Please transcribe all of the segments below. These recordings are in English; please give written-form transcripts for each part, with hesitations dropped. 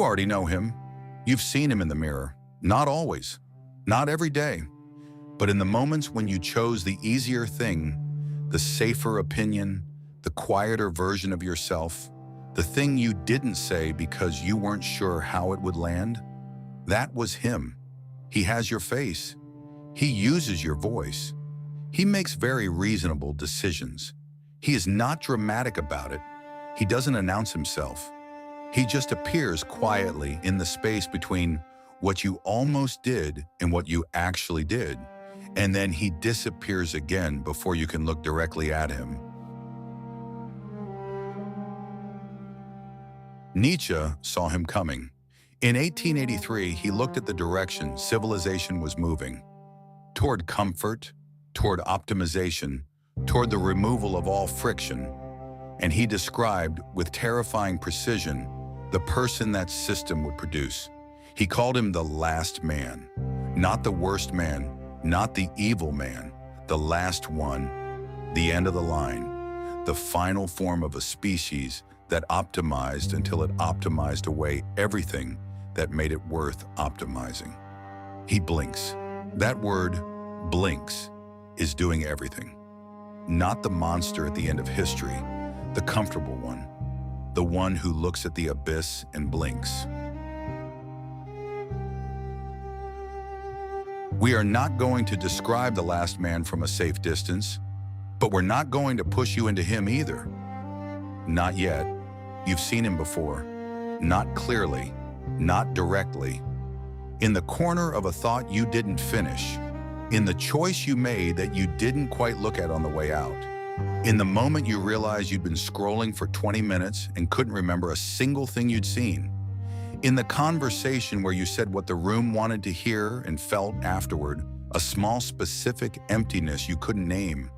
You already know him. You've seen him in the mirror. Not always, not every day, but in the moments when you chose the easier thing, the safer opinion, the quieter version of yourself, the thing you didn't say because you weren't sure how it would land, that was him. He has your face. He uses your voice. He makes very reasonable decisions. He is not dramatic about it. He doesn't announce himself. He just appears quietly in the space between what you almost did and what you actually did, and then he disappears again before you can look directly at him. Nietzsche saw him coming. In 1883, he looked at the direction civilization was moving, toward comfort, toward optimization, toward the removal of all friction, and he described with terrifying precision the person that system would produce. He called him the last man, not the worst man, not the evil man, the last one, the end of the line, the final form of a species that optimized until it optimized away everything that made it worth optimizing. He blinks. That word, blinks, is doing everything. Not the monster at the end of history, the comfortable one, the one who looks at the abyss and blinks. We are not going to describe the last man from a safe distance, but we're not going to push you into him either. Not yet. You've seen him before. Not clearly, not directly. In the corner of a thought you didn't finish. In the choice you made that you didn't quite look at on the way out. In the moment you realized you'd been scrolling for 20 minutes and couldn't remember a single thing you'd seen. In the conversation where you said what the room wanted to hear and felt afterward, a small specific emptiness you couldn't name.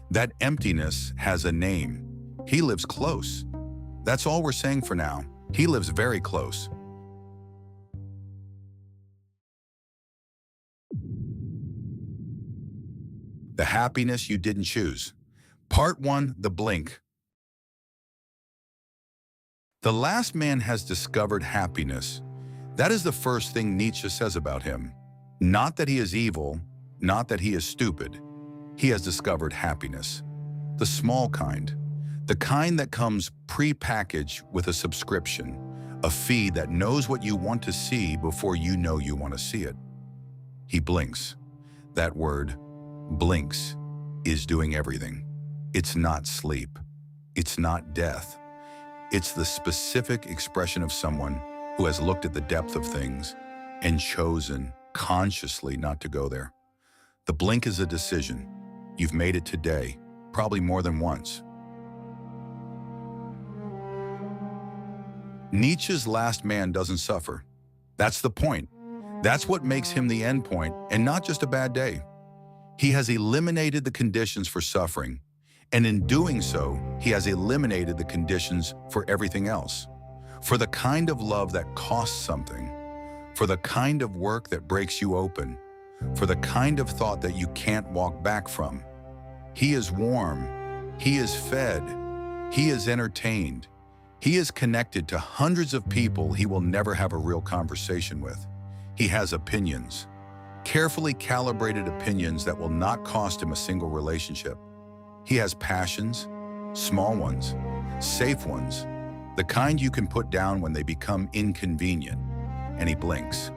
That emptiness has a name. He lives close. That's all we're saying for now. He lives very close. The happiness you didn't choose. Part 1, the blink. The last man has discovered happiness. That is the first thing Nietzsche says about him. Not that he is evil, not that he is stupid. He has discovered happiness. The small kind. The kind that comes pre-packaged with a subscription, a fee that knows what you want to see before you know you want to see it. He blinks. That word, blinks, is doing everything. It's not sleep. It's not death. It's the specific expression of someone who has looked at the depth of things and chosen consciously not to go there. The blink is a decision. You've made it today, probably more than once. Nietzsche's last man doesn't suffer. That's the point. That's what makes him the end point, and not just a bad day. He has eliminated the conditions for suffering, and in doing so, he has eliminated the conditions for everything else. For the kind of love that costs something, for the kind of work that breaks you open, for the kind of thought that you can't walk back from. He is warm, he is fed, he is entertained, he is connected to hundreds of people he will never have a real conversation with. He has opinions, carefully calibrated opinions that will not cost him a single relationship. He has passions, small ones, safe ones, the kind you can put down when they become inconvenient, and he blinks.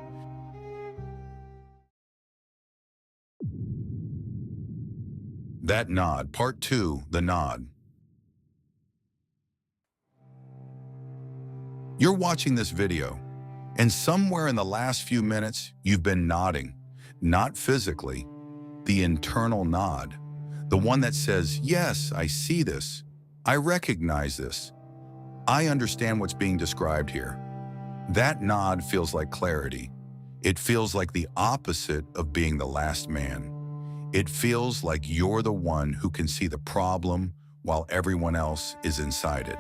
That nod, part 2, the nod. You're watching this video, and somewhere in the last few minutes, you've been nodding, not physically, the internal nod, the one that says, yes, I see this, I recognize this, I understand what's being described here. That nod feels like clarity. It feels like the opposite of being the last man. It feels like you're the one who can see the problem while everyone else is inside it.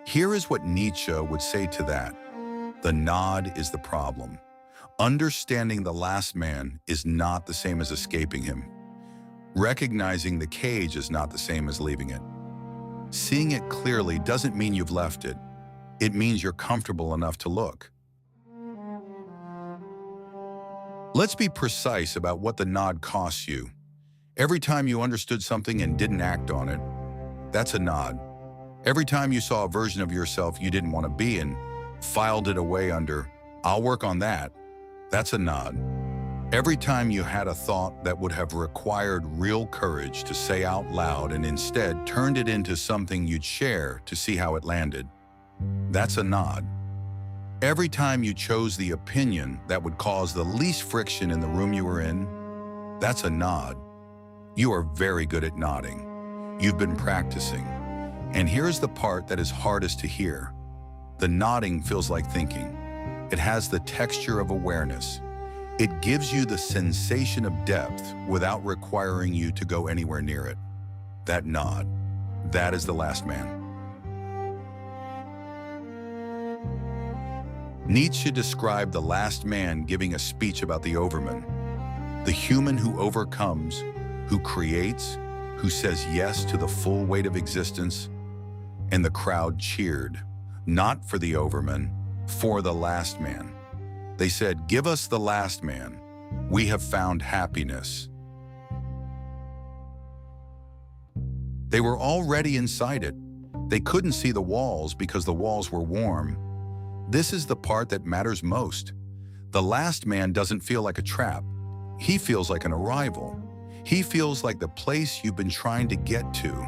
Here is what Nietzsche would say to that. The nod is the problem. Understanding the last man is not the same as escaping him. Recognizing the cage is not the same as leaving it. Seeing it clearly doesn't mean you've left it. It means you're comfortable enough to look. Let's be precise about what the nod costs you. Every time you understood something and didn't act on it, that's a nod. Every time you saw a version of yourself you didn't want to be and filed it away under, "I'll work on that," that's a nod. Every time you had a thought that would have required real courage to say out loud and instead turned it into something you'd share to see how it landed, that's a nod. Every time you chose the opinion that would cause the least friction in the room you were in, that's a nod. You are very good at nodding. You've been practicing. And here's the part that is hardest to hear. The nodding feels like thinking. It has the texture of awareness. It gives you the sensation of depth without requiring you to go anywhere near it. That nod, that is the last man. Nietzsche described the last man giving a speech about the overman, the human who overcomes, who creates, who says yes to the full weight of existence, and the crowd cheered, not for the overman, for the last man. They said, "Give us the last man. We have found happiness." They were already inside it. They couldn't see the walls because the walls were warm. This is the part that matters most. The last man doesn't feel like a trap. He feels like an arrival. He feels like the place you've been trying to get to.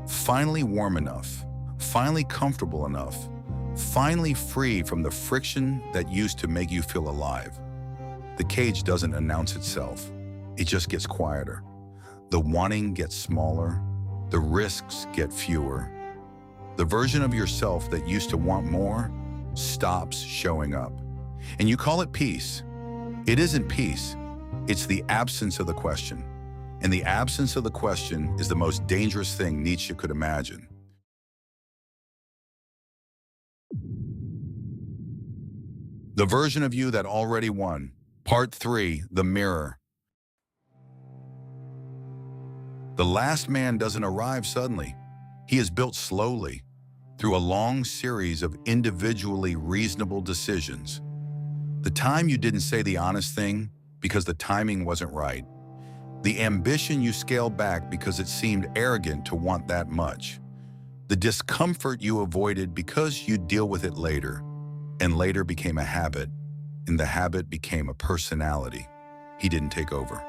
Finally warm enough, finally comfortable enough, finally free from the friction that used to make you feel alive. The cage doesn't announce itself. It just gets quieter. The wanting gets smaller. The risks get fewer. The version of yourself that used to want more stops showing up. And you call it peace. It isn't peace. It's the absence of the question. And the absence of the question is the most dangerous thing Nietzsche could imagine. The version of you that already won. Part 3, the mirror. The last man doesn't arrive suddenly. He is built slowly, through a long series of individually reasonable decisions. The time you didn't say the honest thing because the timing wasn't right. The ambition you scaled back because it seemed arrogant to want that much. The discomfort you avoided because you'd deal with it later. And later became a habit, and the habit became a personality. He didn't take over.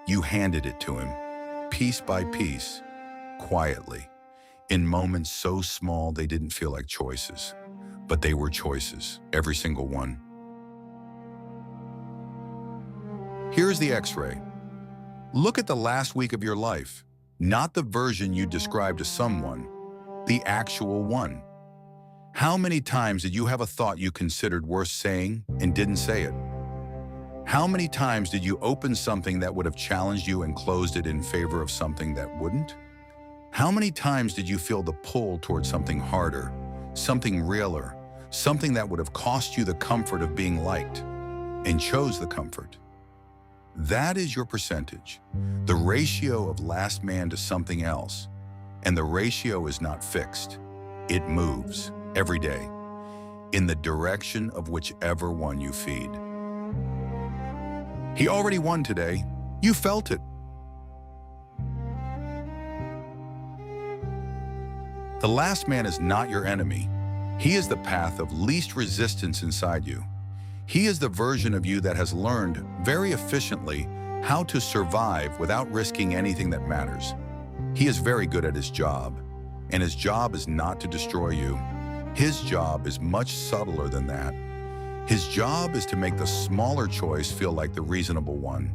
You handed it to him, piece by piece, quietly, in moments so small they didn't feel like choices. But they were choices, every single one. Here's the X-ray. Look at the last week of your life, not the version you described to someone, the actual one. How many times did you have a thought you considered worth saying and didn't say it? How many times did you open something that would have challenged you and closed it in favor of something that wouldn't? How many times did you feel the pull towards something harder, something realer, something that would have cost you the comfort of being liked, and chose the comfort? That is your percentage, the ratio of last man to something else. And the ratio is not fixed. It moves every day in the direction of whichever one you feed. He already won today. You felt it. The last man is not your enemy. He is the path of least resistance inside you. He is the version of you that has learned very efficiently how to survive without risking anything that matters. He is very good at his job, and his job is not to destroy you. His job is much subtler than that. His job is to make the smaller choice feel like the reasonable one,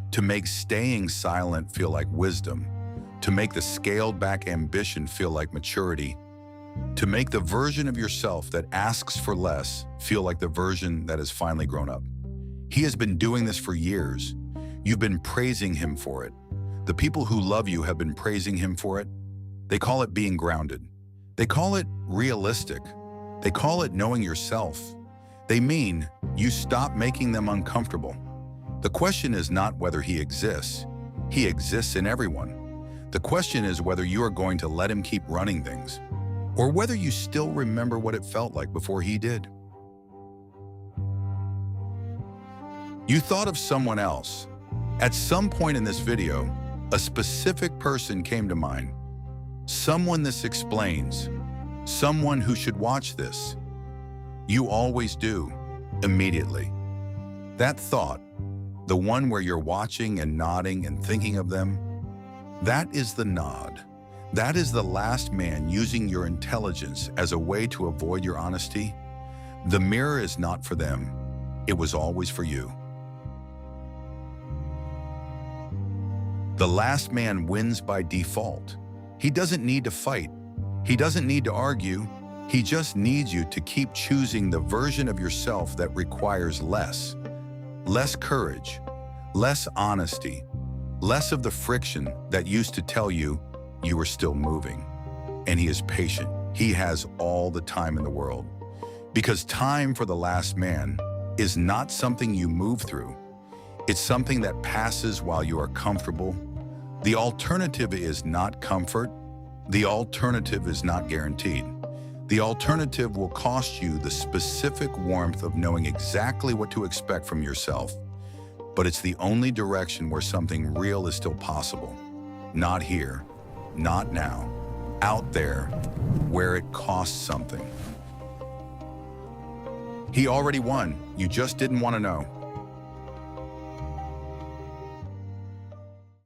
to make staying silent feel like wisdom, to make the scaled-back ambition feel like maturity, to make the version of yourself that asks for less feel like the version that has finally grown up. He has been doing this for years. You've been praising him for it. The people who love you have been praising him for it. They call it being grounded. They call it realistic. They call it knowing yourself. They mean you stop making them uncomfortable. The question is not whether he exists. He exists in everyone. The question is whether you are going to let him keep running things, or whether you still remember what it felt like before he did. You thought of someone else. At some point in this video, a specific person came to mind. Someone this explains. Someone who should watch this. You always do, immediately. That thought, the one where you're watching and nodding and thinking of them, that is the nod. That is the last man using your intelligence as a way to avoid your honesty. The mirror is not for them. It was always for you. The last man wins by default. He doesn't need to fight. He doesn't need to argue. He just needs you to keep choosing the version of yourself that requires less. Less courage, less honesty, less of the friction that used to tell you you were still moving. And he is patient. He has all the time in the world. Because time for the last man is not something you move through. It's something that passes while you are comfortable. The alternative is not comfort. The alternative is not guaranteed. The alternative will cost you the specific warmth of knowing exactly what to expect from yourself. But it's the only direction where something real is still possible. Not here, not now, out there, where it costs something. He already won. You just didn't want to know.